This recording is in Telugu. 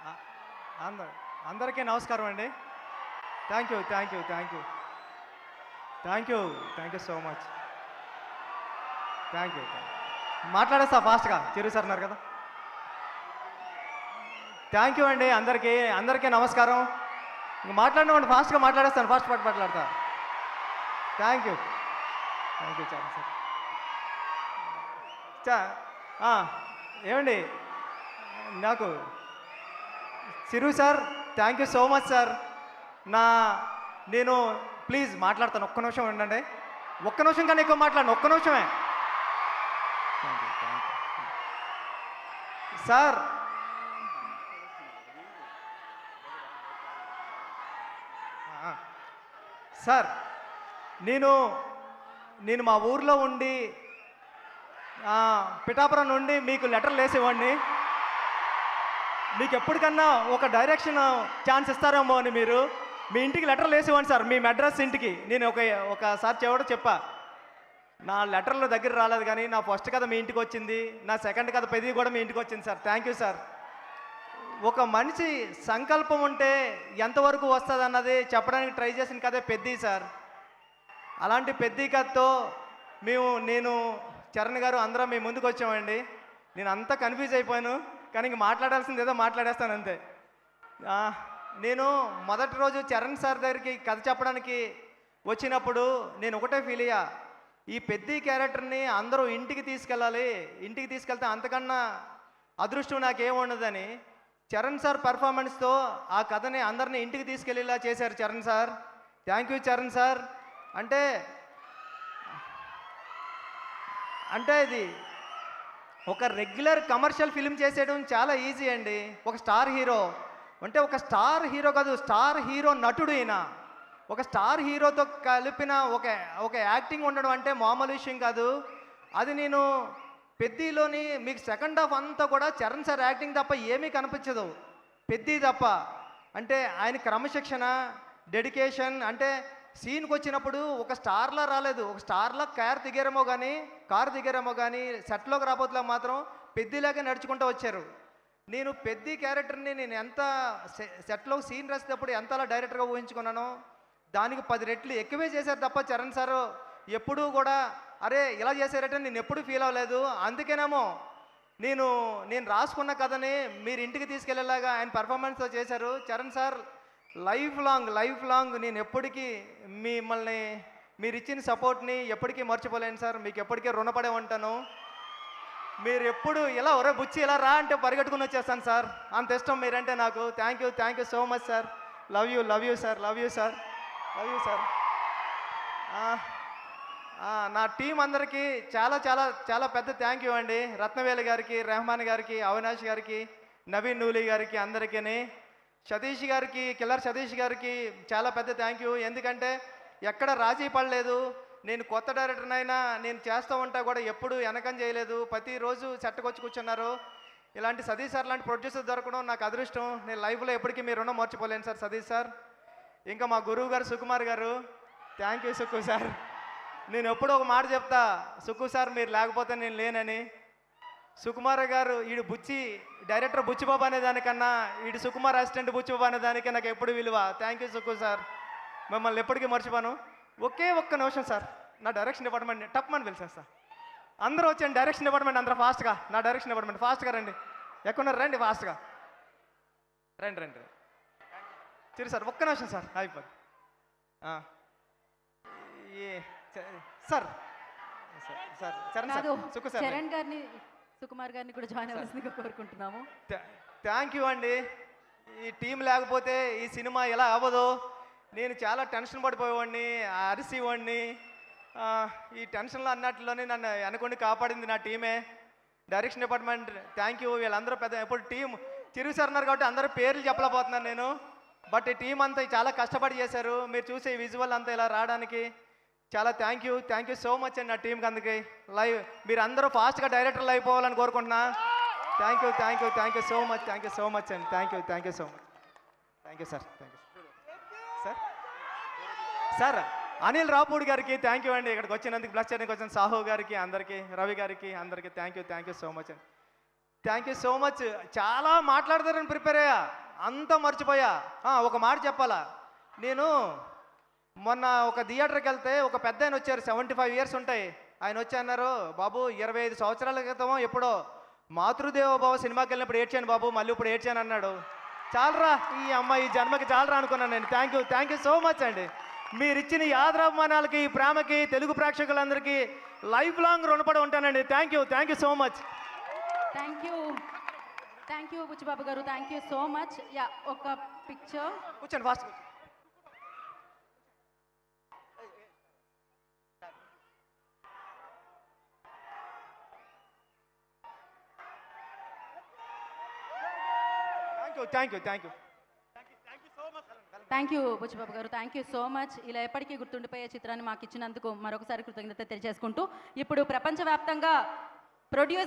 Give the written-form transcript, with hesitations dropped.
అ- అందరు అందరికీ నమస్కారం అండి. Thank you, thank you, thank you, thank you, thank you so much. Thank you. మాట్లాడేస్తా ఫాస్ట్గా, చిరు సార్ ఉన్నారు కదా. థ్యాంక్ యూ అండి అందరికీ, అందరికీ నమస్కారం. ఇంక మాట్లాడినవ్వండి, ఫాస్ట్గా మాట్లాడేస్తాను, ఫాస్ట్ పాటు మాట్లాడతా. థ్యాంక్ యూ, థ్యాంక్ యూ చాలా సార్. ఏమండి నాకు Chiru sir, thank you so much sir. నేను ప్లీజ్ మాట్లాడతాను, ఒక్క నిమిషం ఉండండి. ఒక్క నిమిషం కన్నా ఎక్కువ మాట్లాడండి, ఒక్క నిమిషమే. Thank you, thank you sir. Sir నేను మా ఊర్లో ఉండి పిఠాపురం నుండి మీకు లెటర్లు వేసేవాడిని. మీకు ఎప్పటికన్నా ఒక డైరెక్షన్ ఛాన్స్ ఇస్తారేమో అని మీరు మీ ఇంటికి లెటర్లు వేసేవాడిని సార్, మీ అడ్రస్ ఇంటికి. నేను ఒకసారి చెప్పా, నా లెటర్ల దగ్గర రాలేదు కానీ నా ఫస్ట్ కథ మీ ఇంటికి వచ్చింది, నా సెకండ్ కథ పెద్దది కూడా మీ ఇంటికి వచ్చింది సార్. Thank you sir. ఒక మనిషి సంకల్పం ఉంటే ఎంతవరకు వస్తుంది అన్నది చెప్పడానికి ట్రై చేసిన కథే పెద్ది సార్. అలాంటి పెద్ది కథతో నేను చరణ్ గారు అందరం మీ ముందుకు వచ్చామండి. నేను అంతా కన్ఫ్యూజ్ అయిపోయాను, కానీ ఇంక మాట్లాడాల్సింది ఏదో మాట్లాడేస్తాను అంతే. నేను మొదటి రోజు చరణ్ సార్ దగ్గరికి కథ చెప్పడానికి వచ్చినప్పుడు నేను ఒకటే ఫీల్ అయ్యా, ఈ పెద్ది క్యారెక్టర్ని అందరూ ఇంటికి తీసుకెళ్ళాలి, ఇంటికి తీసుకెళ్తే అంతకన్నా అదృష్టం నాకేముండదని. చరణ్ సార్ పెర్ఫార్మెన్స్తో ఆ కథని అందరినీ ఇంటికి తీసుకెళ్ళేలా చేశారు Charan sir. Thank you Charan sir. అంటే ఇది ఒక రెగ్యులర్ కమర్షియల్ ఫిల్మ్ చేసేయడం చాలా ఈజీ అండి. ఒక స్టార్ హీరో అంటే ఒక స్టార్ హీరో కాదు, స్టార్ హీరో నటుడు ఈయన. ఒక స్టార్ హీరోతో కలిపిన ఒక యాక్టింగ్ ఉండడం అంటే మామూలు విషయం కాదు. అది నేను పెద్దిలోని మీకు సెకండ్ హాఫ్ అంతా కూడా చరణ్ సార్ యాక్టింగ్ తప్ప ఏమీ కనిపించదు, పెద్ది తప్ప. అంటే ఆయన క్రమశిక్షణ, డెడికేషన్. అంటే సీన్కి వచ్చినప్పుడు ఒక స్టార్లా రాలేదు, ఒక స్టార్లా కారు దిగారేమో కానీ సెట్లోకి రాబోతులా మాత్రం పెద్దిలాగే నడుచుకుంటూ వచ్చారు. నేను పెద్ది క్యారెక్టర్ని నేను ఎంత సెట్లో సీన్ రాసేటప్పుడు ఎంతలా డైరెక్టర్గా ఊహించుకున్నానో దానికి 10 రెట్లు ఎక్కువే చేశారు తప్ప చరణ్ సారు ఎప్పుడూ కూడా అరే ఇలా చేశారంటే నేను ఎప్పుడు ఫీల్ అవ్వలేదు. అందుకేనేమో నేను రాసుకున్న కథని మీరు ఇంటికి తీసుకెళ్లేలాగా ఆయన పర్ఫార్మెన్స్తో చేశారు. చరణ్ సార్ లైఫ్ లాంగ్ నేను ఎప్పటికీ మిమ్మల్ని మీరు ఇచ్చిన సపోర్ట్ని ఎప్పటికీ మర్చిపోలేను సార్. మీకు ఎప్పటికీ రుణపడే ఉంటాను. మీరు ఎప్పుడు ఇలా ఒరే బుచ్చి ఇలా రా అంటే పరిగెట్టుకుని వచ్చేస్తాను సార్, అంత ఇష్టం మీరంటే నాకు. Thank you so much sir. Love you sir. నా టీం అందరికీ చాలా చాలా చాలా పెద్ద థ్యాంక్ యూ అండి. రత్నవేలు గారికి, రెహమాన్ గారికి, అవినాష్ గారికి, నవీన్ నూలి గారికి, అందరికీ. సతీష్ గారికి, కిల్లర్ సతీష్ గారికి చాలా పెద్ద థ్యాంక్ యూ. ఎందుకంటే ఎక్కడ రాజీ పడలేదు. నేను కొత్త డైరెక్టర్నైనా నేను చేస్తూ ఉంటా కూడా ఎప్పుడు వెనకం చేయలేదు, ప్రతిరోజు సెట్కి వచ్చి కూర్చున్నారు. ఇలాంటి సతీష్ సార్ లాంటి ప్రొడ్యూసర్ దొరకడం నాకు అదృష్టం. నేను లైఫ్లో ఎప్పటికీ మీ రుణం మర్చిపోలేను సార్ సతీష్ సార్. ఇంకా మా గురువు గారు సుకుమార్ గారు, థ్యాంక్ యూ సుక్కు సార్. నేను ఎప్పుడూ ఒక మాట చెప్తా, సుక్కు సార్ మీరు లేకపోతే నేను లేనని. సుకుమార్ గారు ఈడు డైరెక్టర్ బుచ్చిబాబు అనే దానికన్నా ఈడు సుకుమార్ అసిస్టెంట్ బుచ్చిబాబు అనే దానికి నాకు ఎప్పుడు విలువ. థ్యాంక్ యూ సుక్కు సార్, మిమ్మల్ని ఎప్పటికీ మర్చిపోను. ఒక్క నిమిషం సార్, నా డైరెక్షన్ డిపార్ట్మెంట్ టప్మని పిలిచేస్తా. అందరూ వచ్చాను డైరెక్షన్ డిపార్ట్మెంట్, అందరూ ఫాస్ట్గా. నా డైరెక్షన్ డిపార్ట్మెంట్ ఫాస్ట్గా రండి. ఎక్కడున్నారు రండి, ఫాస్ట్గా రండి. చిరు సార్ ఒక్క నిమిషం సార్, అయిపోద్ది. Sir Charan sir, Sukku sir, Charan గారిని, సుకుమార్ గారిని కూడా జాయిన్ అవ్వాల్సిందిగా కోరుకుంటున్నాము. థ్యాంక్ యూ అండి. ఈ టీం లేకపోతే ఈ సినిమా ఎలా అవ్వదు. నేను చాలా టెన్షన్ పడిపోయేవాడిని, అరిసేవాడిని. ఈ టెన్షన్లో అన్నట్లోనే నన్ను అనుకుని కాపాడింది నా టీమే. Direction department thank you. వీళ్ళందరూ ఎప్పుడు టీం చిరు సార్ ఉన్నారు కాబట్టి అందరూ పేర్లు చెప్పలేకపోతున్నాను నేను. బట్ ఈ టీం అంతా చాలా కష్టపడి చేశారు. మీరు చూసే విజువల్ అంతా ఇలా రావడానికి చాలా థ్యాంక్ యూ సో మచ్ అండి నా టీంకి. అందుకే మీరు అందరూ ఫాస్ట్గా డైరెక్టర్లు అయిపోవాలని కోరుకుంటున్నా. థ్యాంక్ యూ సో మచ్ అండి. Thank you so much. Thank you sir. Sir Anil Ravipudi గారికి థ్యాంక్ యూ అండి, ఇక్కడికి వచ్చినందుకు. బ్లస్ చేయడానికి వచ్చిన సాహు గారికి, అందరికీ, రవి గారికి, అందరికీ థ్యాంక్ యూ సో మచ్ అండి. Thank you so much. చాలా మాట్లాడతారని ప్రిపేర్ అయ్యా, అంతా మర్చిపోయా. ఒక మాట చెప్పాలా, నేను మొన్న ఒక థియేటర్కి వెళ్తే ఒక పెద్ద ఆయన వచ్చారు, 75 ఇయర్స్ ఉంటాయి. ఆయన వచ్చి అన్నారు, బాబు 25 సంవత్సరాల క్రితం ఎప్పుడో మాతృదేవ బాబు సినిమాకి వెళ్ళినప్పుడు ఏడ్చాను బాబు, మళ్ళీ ఇప్పుడు ఏడ్చాను అన్నాడు. చాలరా ఈ అమ్మాయి ఈ జన్మకి చాలరా అనుకున్నాను నేను. థ్యాంక్ యూ సో మచ్ అండి. మీరు ఇచ్చిన ఈ ఆదరాభిమానాలకి, ఈ ప్రేమకి తెలుగు ప్రేక్షకులందరికీ లైఫ్ లాంగ్ రుణపడి ఉంటానండి. Thank you so much. Thank you Buchibabu గారు, thank you so much. Yeah, ఒక పిక్చర్. కూర్చోండి fast. Thank you thank you Buchibabu గారు, థ్యాంక్ యూ సో మచ్. ఇలా ఎప్పటికీ గుర్తుండిపోయే చిత్రాన్ని మాకు ఇచ్చినందుకు మరొకసారి కృతజ్ఞత తెలియజేసుకుంటూ, ఇప్పుడు ప్రపంచవ్యాప్తంగా ప్రొడ్యూస్